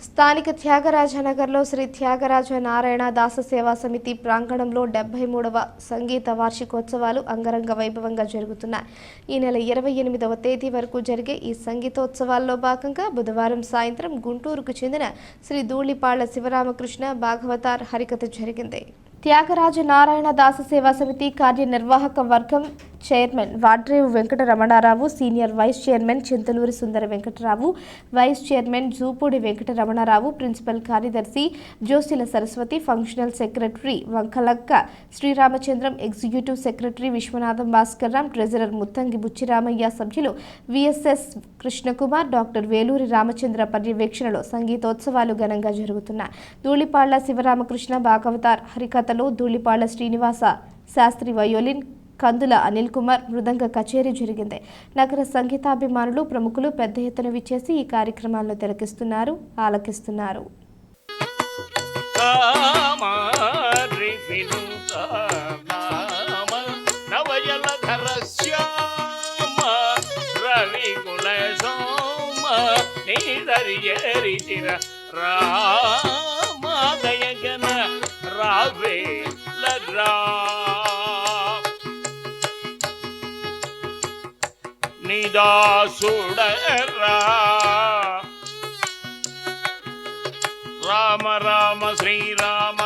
స్థానిక త్యాగరాజనగర్లో శ్రీ త్యాగరాజ నారాయణ దాస సేవా సమితి ప్రాంగణంలో 73వ సంగీత వార్షికోత్సవాలు అంగరంగ వైభవంగా జరుగుతున్నాయి. ఈ నెల 28వ తేదీ వరకు జరిగే ఈ సంగీతోత్సవాల్లో భాగంగా బుధవారం సాయంత్రం గుంటూరుకు చెందిన శ్రీ ధూళిపాళ్ల శివరామకృష్ణ భాగవతార్ హరికథ జరిగింది. త్యాగరాజ నారాయణ దాస సేవా సమితి కార్యనిర్వాహక వర్గం chairman Vadrevu Venkata Ramanarao, senior vice chairman Chintaluri Sundara Venkatarao, vice chairman Jupudi Venkata Ramanarao, principal కార్యదర్శి Josila Saraswati, functional secretary Vankalakka Sriramachandram, executive secretary Viswanatham Bhaskarram, treasurer Muttangi Buchiramayya, సభ్యులు విఎస్ఎస్ కృష్ణకుమార్, డాక్టర్ వేలూరి రామచంద్ర పర్యవేక్షణలో సంగీతోత్సవాలు ఘనంగా జరుగుతున్నాయి. ధూళిపాళ్ల శివరామకృష్ణ భాగవతార్ హరికథలో ధూళిపాళ్ల శ్రీనివాస శాస్త్రి వయోలిన్, కందుల అనిల్ కుమార్ మృదంగ కచేరీ జరిగింది. నగర సంగీతాభిమానులు, ప్రముఖులు పెద్ద ఎత్తున విచ్చేసి ఈ కార్యక్రమాలను తిలకిస్తున్నారు, ఆలకిస్తున్నారు. నిదాసుడరా రామ రామ శ్రీరామ